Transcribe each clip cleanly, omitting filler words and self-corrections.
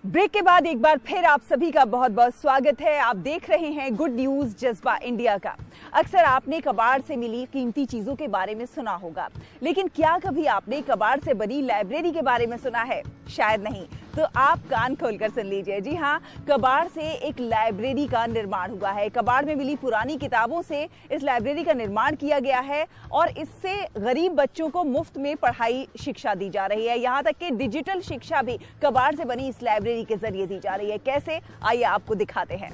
Break के बाद एक बार फिर आप सभी का बहुत बहुत स्वागत है। आप देख रहे हैं गुड न्यूज जज्बा इंडिया का। अक्सर आपने कबाड़ से मिली कीमती चीजों के बारे में सुना होगा, लेकिन क्या कभी आपने कबाड़ से बनी लाइब्रेरी के बारे में सुना है? शायद नहीं। तो आप कान खोलकर सुन लीजिए। जी हाँ, कबाड़ से एक लाइब्रेरी का निर्माण हुआ है। कबाड़ में मिली पुरानी किताबों से इस लाइब्रेरी का निर्माण किया गया है और इससे गरीब बच्चों को मुफ्त में पढ़ाई शिक्षा दी जा रही है। यहाँ तक कि डिजिटल शिक्षा भी कबाड़ से बनी इस लाइब्रेरी के जरिए दी जा रही है। कैसे, आइए आपको दिखाते हैं।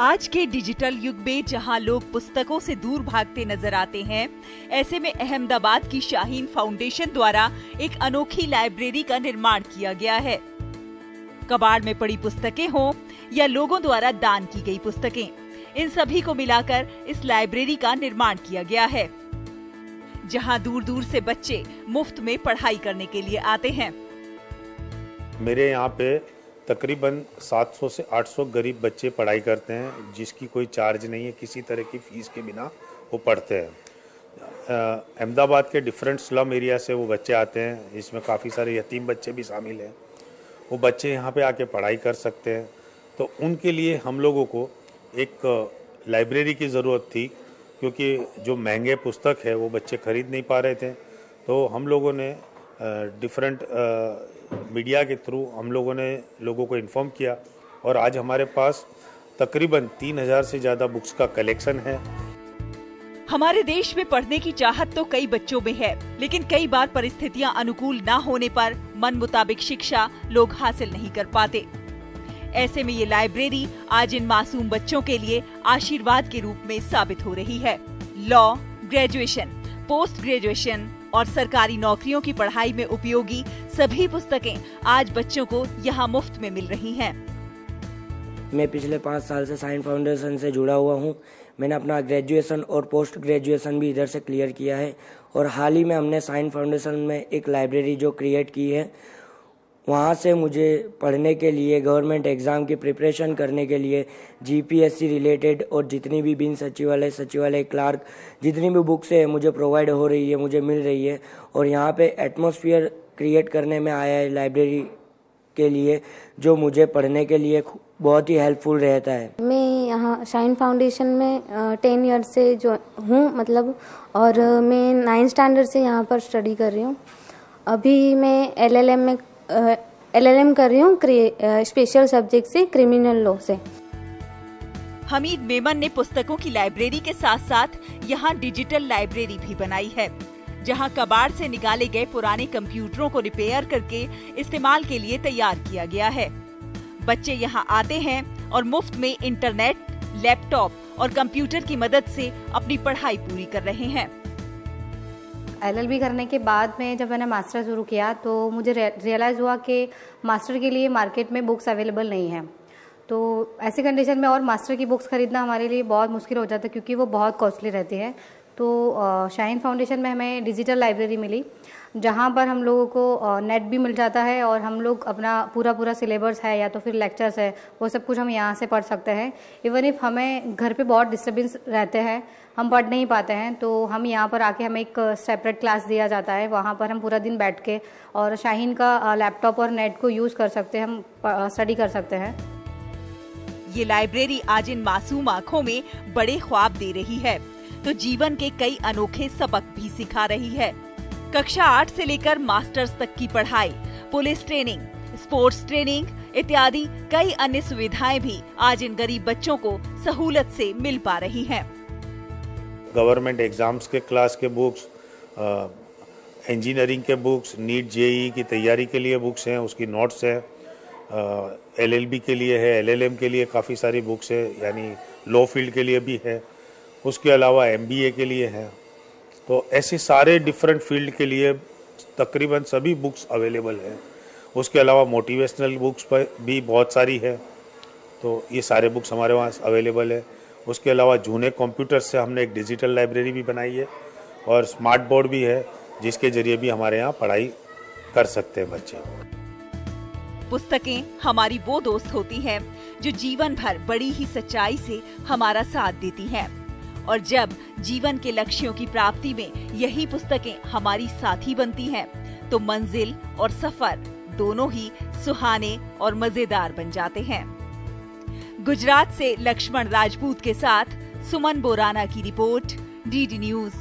आज के डिजिटल युग में जहां लोग पुस्तकों से दूर भागते नजर आते हैं, ऐसे में अहमदाबाद की शाहीन फाउंडेशन द्वारा एक अनोखी लाइब्रेरी का निर्माण किया गया है। कबाड़ में पड़ी पुस्तकें हों या लोगों द्वारा दान की गई पुस्तकें, इन सभी को मिलाकर इस लाइब्रेरी का निर्माण किया गया है, जहां दूर दूर से बच्चे मुफ्त में पढ़ाई करने के लिए आते हैं। मेरे यहाँ पे तकरीबन 700 से 800 गरीब बच्चे पढ़ाई करते हैं, जिसकी कोई चार्ज नहीं है, किसी तरह की फीस के बिना वो पढ़ते हैं। अहमदाबाद के डिफरेंट स्लम एरिया से वो बच्चे आते हैं, इसमें काफ़ी सारे यतीम बच्चे भी शामिल हैं। वो बच्चे यहाँ पे आके पढ़ाई कर सकते हैं। तो उनके लिए हम लोगों को एक लाइब्रेरी की ज़रूरत थी, क्योंकि जो महंगे पुस्तक है वो बच्चे खरीद नहीं पा रहे थे। तो हम लोगों ने डिफरेंट मीडिया के थ्रू हम लोगों ने लोगों को इन्फॉर्म किया और आज हमारे पास तकरीबन 3000 से ज़्यादा बुक्स का कलेक्शन है। हमारे देश में पढ़ने की चाहत तो कई बच्चों में है, लेकिन कई बार परिस्थितियां अनुकूल न होने पर मन मुताबिक शिक्षा लोग हासिल नहीं कर पाते। ऐसे में ये लाइब्रेरी आज इन मासूम बच्चों के लिए आशीर्वाद के रूप में साबित हो रही है। लॉ, ग्रेजुएशन, पोस्ट ग्रेजुएशन और सरकारी नौकरियों की पढ़ाई में उपयोगी सभी पुस्तकें आज बच्चों को यहाँ मुफ्त में मिल रही हैं। मैं पिछले 5 साल से शाहीन फाउंडेशन से जुड़ा हुआ हूँ। मैंने अपना ग्रेजुएशन और पोस्ट ग्रेजुएशन भी इधर से क्लियर किया है और हाल ही में हमने शाहीन फाउंडेशन में एक लाइब्रेरी जो क्रिएट की है, वहाँ से मुझे पढ़ने के लिए, गवर्नमेंट एग्ज़ाम की प्रिपरेशन करने के लिए जीपीएससी रिलेटेड और जितनी भी बिन सचिवालय क्लार्क जितनी भी बुक्स है मुझे प्रोवाइड हो रही है, मुझे मिल रही है। और यहाँ पे एटमॉस्फेयर क्रिएट करने में आया है लाइब्रेरी के लिए, जो मुझे पढ़ने के लिए बहुत ही हेल्पफुल रहता है। मैं यहाँ शाहीन फाउंडेशन में 10 ईयर से जो हूँ और मैं 9th स्टैंडर्ड से यहाँ पर स्टडी कर रही हूँ। अभी मैं एलएलएम कर रही हूँ स्पेशल सब्जेक्ट से, क्रिमिनल लॉ से। हमीद मेमन ने पुस्तकों की लाइब्रेरी के साथ साथ यहाँ डिजिटल लाइब्रेरी भी बनाई है, जहाँ कबाड़ से निकाले गए पुराने कंप्यूटरों को रिपेयर करके इस्तेमाल के लिए तैयार किया गया है। बच्चे यहाँ आते हैं और मुफ्त में इंटरनेट, लैपटॉप और कंप्यूटर की मदद से अपनी पढ़ाई पूरी कर रहे हैं। एलएलबी करने के बाद में जब मैंने मास्टर शुरू किया तो मुझे रियलाइज़ हुआ कि मास्टर के लिए मार्केट में बुक्स अवेलेबल नहीं है। तो ऐसी कंडीशन में और मास्टर की बुक्स खरीदना हमारे लिए बहुत मुश्किल हो जाता है, क्योंकि वो बहुत कॉस्टली रहती है। तो शाहीन फाउंडेशन में हमें डिजिटल लाइब्रेरी मिली, जहाँ पर हम लोगों को नेट भी मिल जाता है और हम लोग अपना पूरा सिलेबस है या तो फिर लेक्चर्स है, वो सब कुछ हम यहाँ से पढ़ सकते हैं। इवन इफ हमें घर पे बहुत डिस्टर्बेंस रहते हैं, हम पढ़ नहीं पाते हैं, तो हम यहाँ पर आके हमें एक सेपरेट क्लास दिया जाता है। वहाँ पर हम पूरा दिन बैठ के और शाहीन का लैपटॉप और नेट को यूज़ कर सकते हैं, हम स्टडी कर सकते हैं। ये लाइब्रेरी आज इन मासूम आँखों में बड़े ख्वाब दे रही है, तो जीवन के कई अनोखे सबक भी सिखा रही है। कक्षा 8 से लेकर मास्टर्स तक की पढ़ाई, पुलिस ट्रेनिंग, स्पोर्ट्स ट्रेनिंग इत्यादि कई अन्य सुविधाएं भी आज इन गरीब बच्चों को सहूलत से मिल पा रही हैं। गवर्नमेंट एग्जाम्स के क्लास के बुक्स, इंजीनियरिंग के बुक्स, नीट जेईई की तैयारी के लिए बुक्स हैं, उसकी नोट्स हैं। एलएलबी के लिए है, एलएलएम के लिए काफ़ी सारी बुक्स है, यानी लॉ फील्ड के लिए भी है। उसके अलावा एमबीए के लिए है। तो ऐसे सारे डिफरेंट फील्ड के लिए तकरीबन सभी बुक्स अवेलेबल हैं। उसके अलावा मोटिवेशनल बुक्स पर भी बहुत सारी है, तो ये सारे बुक्स हमारे वहाँ अवेलेबल है। उसके अलावा जूने कंप्यूटर से हमने एक डिजिटल लाइब्रेरी भी बनाई है और स्मार्ट बोर्ड भी है, जिसके जरिए भी हमारे यहाँ पढ़ाई कर सकते हैं बच्चे। पुस्तकें हमारी वो दोस्त होती हैं जो जीवन भर बड़ी ही सच्चाई से हमारा साथ देती हैं, और जब जीवन के लक्ष्यों की प्राप्ति में यही पुस्तकें हमारी साथी बनती हैं, तो मंजिल और सफर दोनों ही सुहाने और मजेदार बन जाते हैं। गुजरात से लक्ष्मण राजपूत के साथ सुमन बोराना की रिपोर्ट, डीडी न्यूज।